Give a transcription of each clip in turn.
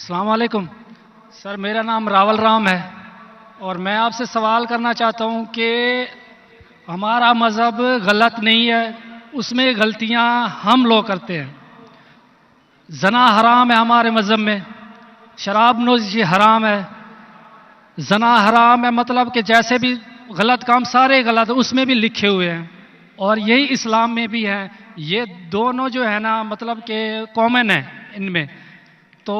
अस्सलाम वालेकुम सर, मेरा नाम रावल राम है और मैं आपसे सवाल करना चाहता हूं कि हमारा मज़हब गलत नहीं है, उसमें गलतियां हम लोग करते हैं। जना हराम है हमारे मज़हब में, शराब नोशी हराम है, जना हराम है, मतलब कि जैसे भी गलत काम सारे गलत उसमें भी लिखे हुए हैं और यही इस्लाम में भी है। ये दोनों जो है ना, मतलब कि कॉमन है इनमें, तो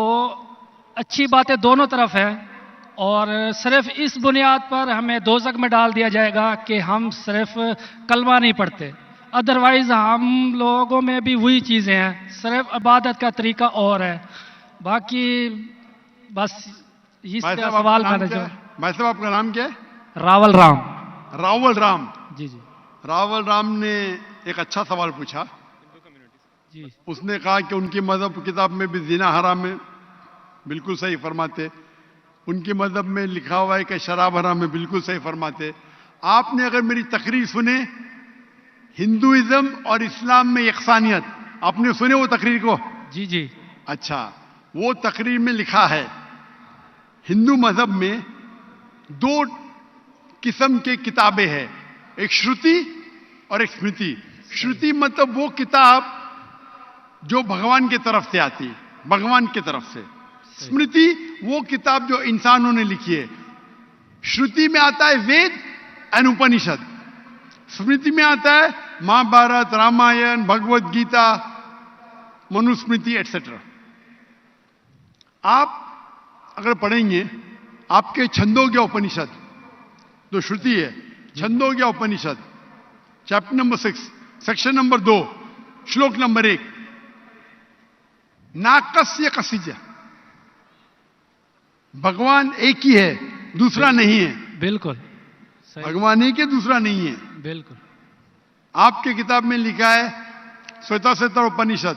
अच्छी बातें दोनों तरफ है और सिर्फ इस बुनियाद पर हमें दोज़ख में डाल दिया जाएगा कि हम सिर्फ कलमा नहीं पढ़ते। अदरवाइज हम लोगों में भी वही चीज़ें हैं, सिर्फ इबादत का तरीका और है। बाकी बस इसका सवाल मैंने जो भाई साहब, आपका नाम क्या है? रावल राम। रावल राम। जी जी रावल राम ने एक अच्छा सवाल पूछा। जी उसने कहा कि उनकी मजहब किताब में भी जिना हराम है, बिल्कुल सही फरमाते। उनकी मजहब में लिखा हुआ है कि शराब हराम है, बिल्कुल सही फरमाते। आपने अगर मेरी तकरीर सुने, हिंदुइज्म और इस्लाम में यकसानियत, आपने सुने वो तकरीर को? जी जी अच्छा, वो तकरीर में लिखा है हिंदू मजहब में दो किस्म के किताबें हैं, एक श्रुति और एक स्मृति। श्रुति मतलब वो किताब जो भगवान की तरफ से आती, भगवान की तरफ से। स्मृति वो किताब जो इंसानों ने लिखी है। श्रुति में आता है वेद एंड उपनिषद, स्मृति में आता है महाभारत, रामायण, भगवत गीता, मनुस्मृति एटसेट्रा। आप अगर पढ़ेंगे, आपके छंदोग्य उपनिषद जो श्रुति है, छंदोग्य उपनिषद चैप्टर नंबर 6 सेक्शन नंबर 2 श्लोक नंबर 1, नाकस्य कसिज, भगवान एक ही है, दूसरा नहीं है। बिल्कुल भगवान एक है, दूसरा नहीं है। बिल्कुल आपके किताब में लिखा है श्वेता उपनिषद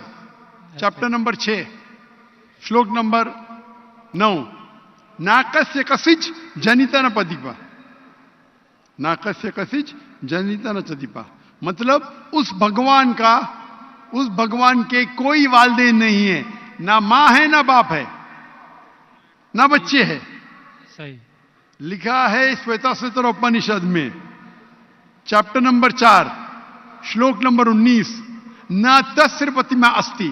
चैप्टर नंबर 6 श्लोक नंबर 9, नाकस्य कसिज जनिता न पदीपा, नाकस्य कसिज जनिता न चदीपा। मतलब उस भगवान का, उस भगवान के कोई वालिदैन नहीं है, ना मां है ना बाप है ना बच्चे है। सही लिखा है श्वेता उपनिषद में चैप्टर नंबर 4 श्लोक नंबर 19, न तस्य प्रतिमा अस्ति।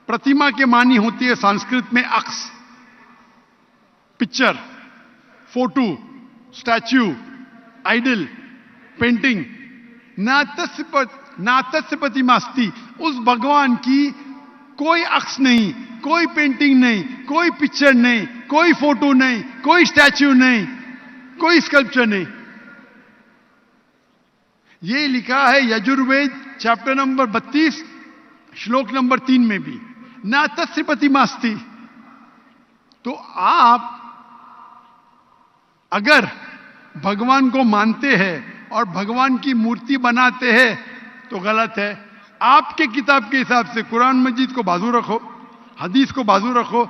प्रतिमा के मानी होती है संस्कृत में अक्स, picture, photo, statue, idol, painting. ना तस्य प्रतिमा अस्ति, उस भगवान की कोई अक्स नहीं, कोई पेंटिंग नहीं, कोई पिक्चर नहीं, कोई फोटो नहीं, कोई स्टैच्यू नहीं, कोई स्कल्पचर नहीं। ये लिखा है यजुर्वेद चैप्टर नंबर 32 श्लोक नंबर 3 में भी, ना तस्य प्रतिमा अस्ति। तो आप अगर भगवान को मानते हैं और भगवान की मूर्ति बनाते हैं तो गलत है। आपके किताब के हिसाब से कुरान मजीद को बाजू रखो, हदीस को बाजू रखो।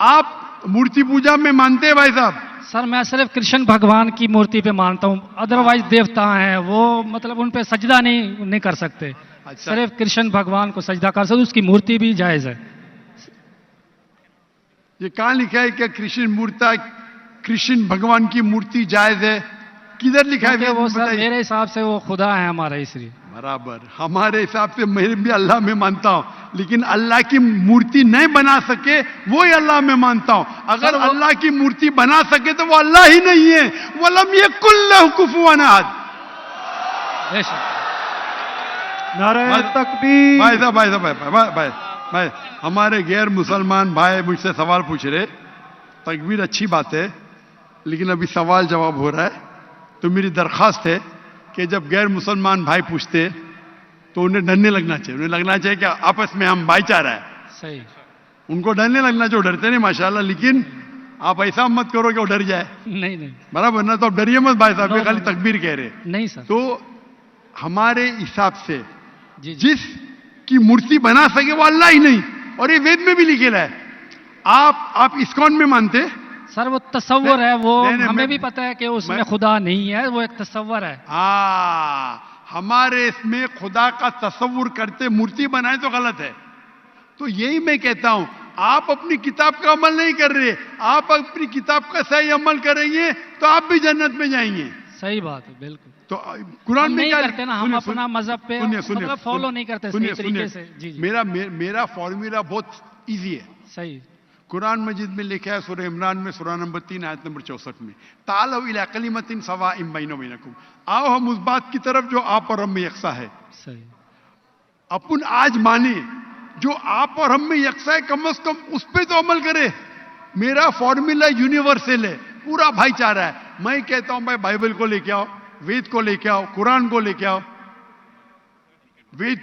आप मूर्ति पूजा में मानते हैं भाई साहब? सर, मैं सिर्फ कृष्ण भगवान की मूर्ति पे मानता हूँ, अदरवाइज देवता हैं वो, मतलब उन पे सजदा नहीं कर सकते। अच्छा। सिर्फ कृष्ण भगवान को सजदा कर सकते, उसकी मूर्ति भी जायज है। ये कहां लिखा है क्या कृष्ण भगवान की मूर्ति जायज है? किधर लिखा है? वो सर मेरे हिसाब से वो खुदा है हमारा, इसलिए। बराबर, हमारे हिसाब से मैं भी अल्लाह में मानता हूं, लेकिन अल्लाह की मूर्ति नहीं बना सके वो ही अल्लाह में मानता हूं। अगर अल्लाह की मूर्ति बना सके तो वो अल्लाह ही नहीं है। वलम यकुल लहु कुफुवन अहद। नारे तकबीर। भाई, हमारे गैर मुसलमान भाई मुझसे सवाल पूछ रहे। तकबीर अच्छी बात है, लेकिन अभी सवाल जवाब हो रहा है। तो मेरी दरखास्त है कि जब गैर मुसलमान भाई पूछते तो उन्हें डरने लगना चाहिए। उन्हें लगना चाहिए कि आपस में हम भाईचारा है। सही, उनको डरने लगना चाहिए। डरते नहीं माशाल्लाह, लेकिन आप ऐसा मत करो कि वो डर जाए। नहीं नहीं बराबर ना? तो आप डरिए मत भाई साहब, ये खाली तकबीर कह रहे। नहीं सर। तो हमारे हिसाब से जी जिस की मूर्ति बना सके वो अल्लाह ही नहीं, और ये वेद में भी लिखेला है। आप इस्कॉन में मानते? सर वो तसव्वुर है, वो नहीं, हमें भी पता है कि उसमें खुदा नहीं है, वो एक तसव्वुर है। हमारे इसमें खुदा का तसव्वुर करते मूर्ति बनाए तो गलत है। तो यही मैं कहता हूं, आप अपनी किताब का अमल नहीं कर रहे, आप अपनी किताब का सही अमल करेंगे तो आप भी जन्नत में जाएंगे। सही बात है, बिल्कुल। तो कुरान हम में नहीं क्या करते ना, हम अपना मजहब पे मतलब फॉलो नहीं करते सही तरीके से। जी जी, मेरा फॉर्मूला बहुत इजी है। सही। कुरान मजीद में लिखा है सूरह इमरान में सूरह नंबर 3 आयत नंबर 64 में, तालव इला कलिमतिन सवाइम बैना बैनकुम, आओ हम उस बात की तरफ जो आप और हम में यकसा है। सही। अपन आज माने जो आप और हम में यकसा है, कम से कम उस पे तो अमल करे। मेरा फॉर्मूला यूनिवर्सल है, पूरा भाईचारा है। मैं कहता हूं भाई बाइबल को लेके आओ, वेद को लेके आओ, कुरान को लेके आओ। वेद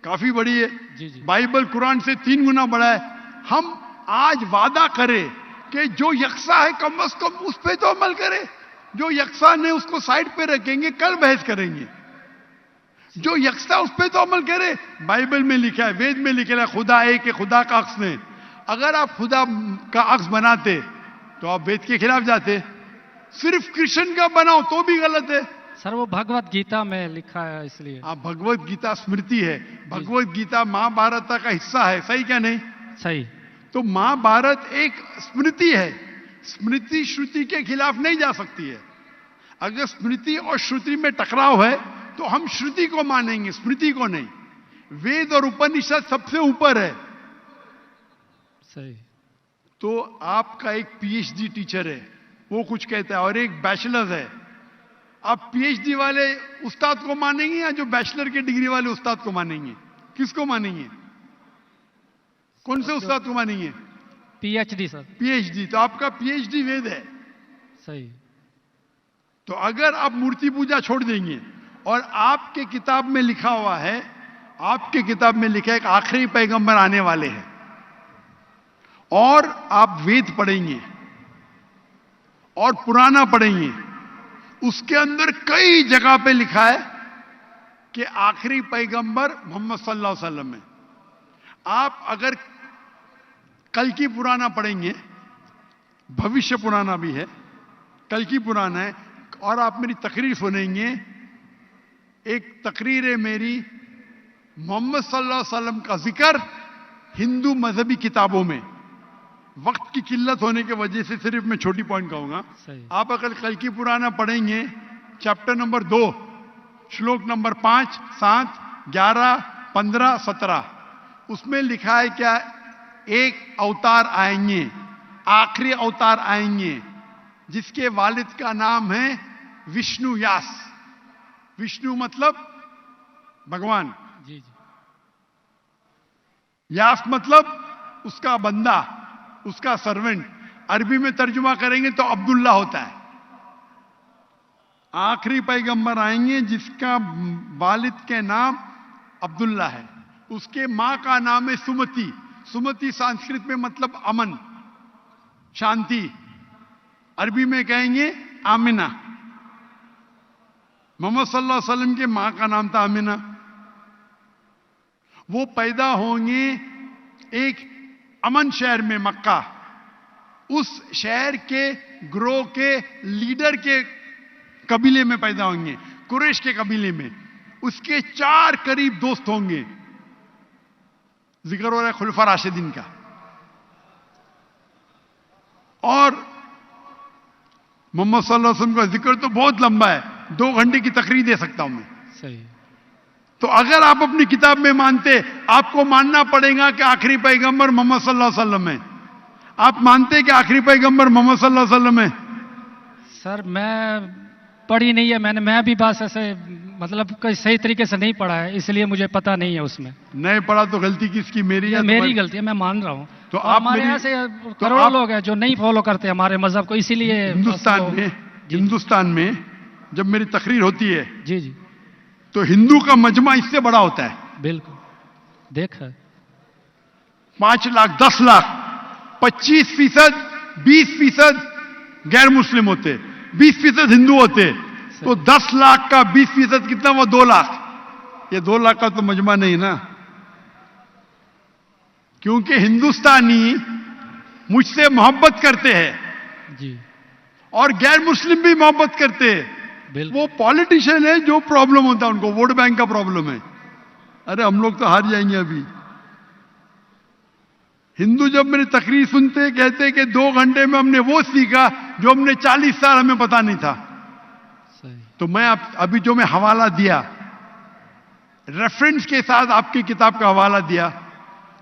काफी बड़ी है, जी जी, बाइबल कुरान से 3 गुना बड़ा है। हम आज वादा करें कि जो यकसा है कम से कम उस पे तो अमल करें। जो यकसा नहीं उसको साइड पे रखेंगे, कल बहस करेंगे। जो यकसा उस पे तो अमल करे। बाइबल में लिखा है, वेद में लिखा है खुदा एक है, खुदा का अक्स नहीं। अगर आप खुदा का अक्स बनाते तो आप वेद के खिलाफ जाते। सिर्फ कृष्ण का बनाओ तो भी गलत है। सर वो भगवत गीता में लिखा है, इसलिए। आप भगवत गीता स्मृति है, भगवत गीता महाभारत का हिस्सा है, सही क्या नहीं? सही। तो महाभारत एक स्मृति है, स्मृति श्रुति के खिलाफ नहीं जा सकती है। अगर स्मृति और श्रुति में टकराव है तो हम श्रुति को मानेंगे, स्मृति को नहीं। वेद और उपनिषद सबसे ऊपर है। सही। तो आपका एक पीएचडी टीचर है, वो कुछ कहता है, और एक बैचलर है। आप पीएचडी वाले उस्ताद को मानेंगे या जो बैचलर की डिग्री वाले उस्ताद को मानेंगे? किसको मानेंगे? कौन से उस्ताद को मानेंगे? PhD sir. पीएचडी। तो आपका पीएचडी वेद है। सही। तो अगर आप मूर्ति पूजा छोड़ देंगे और आपके किताब में लिखा हुआ है, आपके किताब में लिखा है कि आखिरी पैगंबर आने वाले हैं, और आप वेद पढ़ेंगे और पुराना पढ़ेंगे, उसके अंदर कई जगह पे लिखा है कि आखिरी पैगंबर मोहम्मद सल्लल्लाहु अलैहि वसल्लम है। आप अगर कल की पुराना पढ़ेंगे, भविष्य पुराना भी है, कल की पुराना है, और आप मेरी तकरीर सुनेंगे। एक तकरीर है मेरी, मोहम्मद सल्लल्लाहु अलैहि वसल्लम का जिक्र हिंदू मजहबी किताबों में। वक्त की किल्लत होने की वजह से सिर्फ मैं छोटी पॉइंट कहूंगा। आप अगर कल की पुराना पढ़ेंगे, चैप्टर नंबर 2, श्लोक नंबर 5, 7, 11, 15, 17, उसमें लिखा है क्या? एक अवतार आएंगे, आखिरी अवतार आएंगे, जिसके वालिद का नाम है विष्णु यास। विष्णु मतलब भगवान, जी जी। यास मतलब उसका बंदा, उसका सर्वेंट। अरबी में तर्जुमा करेंगे तो अब्दुल्ला होता है। आखिरी पैगंबर आएंगे जिसका वालिद के नाम अब्दुल्ला है। उसके मां का नाम है सुमति। सुमति संस्कृत में मतलब अमन, शांति। अरबी में कहेंगे आमिना। मोहम्मद सल्लल्लाहु अलैहि वसल्लम के मां का नाम था आमिना। वो पैदा होंगे एक अमन शहर में, मक्का। उस शहर के ग्रोह के लीडर के कबीले में पैदा होंगे, कुरैश के कबीले में। उसके 4 करीब दोस्त होंगे। जिक्र हो रहा है खुलफा राशिदीन का। और मोहम्मद सल्लल्लाहु अलैहि वसल्लम का जिक्र तो बहुत लंबा है, 2 घंटे की तकरीर दे सकता हूं मैं। सही। तो अगर आप अपनी किताब में मानते, आपको मानना पड़ेगा कि आखिरी पैगंबर मोहम्मद सल्लल्लाहु अलैहि वसल्लम है। आप मानते कि आखिरी पैगंबर मोहम्मद सल्लल्लाहु अलैहि वसल्लम है? सर मैं पढ़ी नहीं है, मैं भी बस ऐसे मतलब कोई सही तरीके से नहीं पढ़ा है, इसलिए मुझे पता नहीं है उसमें। नहीं पढ़ा तो गलती किसकी? मेरी या मेरी गलती है, मैं मान रहा हूँ। तो आप हमारे यहाँ से करोड़ों लोग हैं जो नहीं फॉलो करते हमारे मजहब को, इसीलिए हिंदुस्तान में जब मेरी तकरीर होती है, जी जी, तो हिंदू का मजमा इससे बड़ा होता है। बिल्कुल देखा। 5 लाख, 10 लाख, 25%, 20% गैर मुस्लिम होते, 20% हिंदू होते। तो 10 लाख का 20% कितना हुआ? 2 लाख। ये 2 लाख का तो मजमा नहीं ना, क्योंकि हिंदुस्तानी मुझसे मोहब्बत करते हैं जी, और गैर मुस्लिम भी मोहब्बत करते हैं। वो पॉलिटिशियन है जो प्रॉब्लम होता है उनको, वोट बैंक का प्रॉब्लम है। अरे हम लोग तो हार जाएंगे अभी। हिंदू जब मेरी तकरीर सुनते कहते कि 2 घंटे में हमने वो सीखा जो हमने 40 साल हमें पता नहीं था। सही। तो मैं अभी जो मैं हवाला दिया, रेफरेंस के साथ आपकी किताब का हवाला दिया,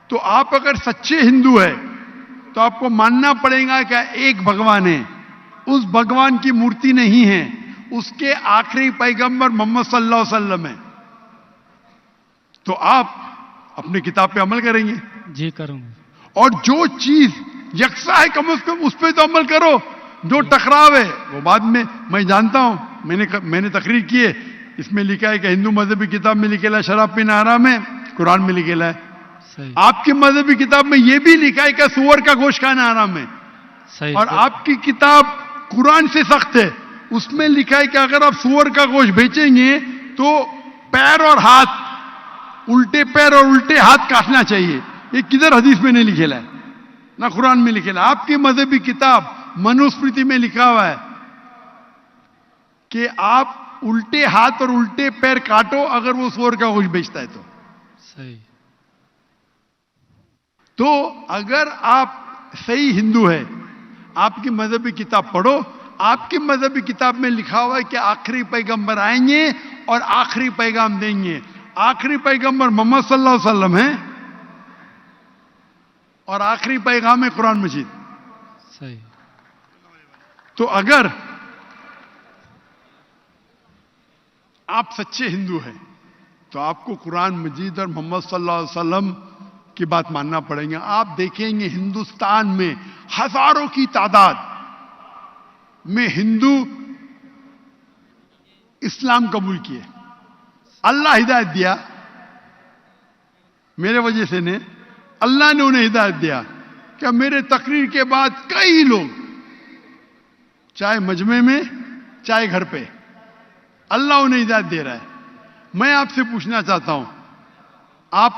तो आप अगर सच्चे हिंदू है तो आपको मानना पड़ेगा कि एक भगवान है, उस भगवान की मूर्ति नहीं है, उसके आखिरी पैगंबर मोहम्मद सल्लल्लाहु अलैहि वसल्लम है। तो आप अपनी किताब पे अमल करेंगे। जी करूंगा। और जो चीज यकसा है कम से कम उस पर तो अमल करो। जो टकराव है वो बाद में, मैं जानता हूं, मैंने तकरीर की है, इसमें लिखा है कि हिंदू मजहबी किताब में लिखेला शराब पीना हराम है, कुरान में लिखेला है। सही। आपकी मजहबी किताब में यह भी लिखा है कि सुअर का गोश्त खाना हराम है। सही। और आपकी किताब कुरान से सख्त है, उसमें लिखा है कि अगर आप सुअर का गोश्त बेचेंगे तो पैर और हाथ, उल्टे पैर और उल्टे हाथ काटना चाहिए। ये किधर हदीस में नहीं लिखेला है, ना कुरान में लिखेला। आपकी मजहबी किताब मनुस्मृति में लिखा हुआ है कि आप उल्टे हाथ और उल्टे पैर काटो अगर वो सुअर का गोश्त बेचता है तो। सही। तो अगर आप सही हिंदू है, आपकी मजहबी किताब पढ़ो। आपकी मजहबी किताब में लिखा हुआ है कि आखिरी पैगंबर आएंगे और आखिरी पैगाम देंगे। आखिरी पैगंबर मोहम्मद सल्लल्लाहु अलैहि वसल्लम है और आखिरी पैगाम है कुरान मजीद। सही। तो अगर आप सच्चे हिंदू हैं तो आपको कुरान मजीद और मोहम्मद सल्लल्लाहु अलैहि वसल्लम की बात मानना पड़ेगी। आप देखेंगे हिंदुस्तान में हजारों की तादाद में हिंदू इस्लाम कबूल किए। अल्लाह हिदायत दिया, मेरे वजह से ने, अल्लाह ने उन्हें हिदायत दिया। क्या मेरे तकरीर के बाद कई लोग, चाहे मजमे में चाहे घर पे, अल्लाह उन्हें हिदायत दे रहा है। मैं आपसे पूछना चाहता हूं, आप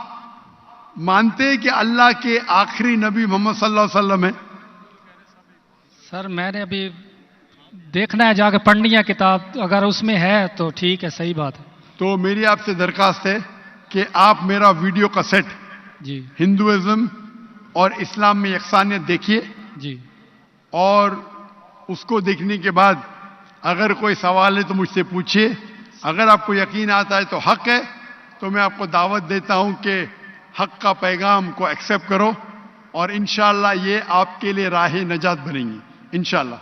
मानते हैं कि अल्लाह के आखिरी नबी मोहम्मद सल्लल्लाहु अलैहि वसल्लम है? सर मैंने अभी देखना है, जाके पढ़नी है किताब, अगर उसमें है तो ठीक है, सही बात है। तो मेरी आपसे दरखास्त है कि आप मेरा वीडियो कैसेट जी। हिंदुइज्म और इस्लाम में यकसानियत देखिए जी। और उसको देखने के बाद अगर कोई सवाल है तो मुझसे पूछिए। अगर आपको यकीन आता है तो हक है, तो मैं आपको दावत देता हूं कि हक का पैगाम को एक्सेप्ट करो और इंशाअल्लाह ये आपके लिए राह नजात बनेंगी इंशाअल्लाह।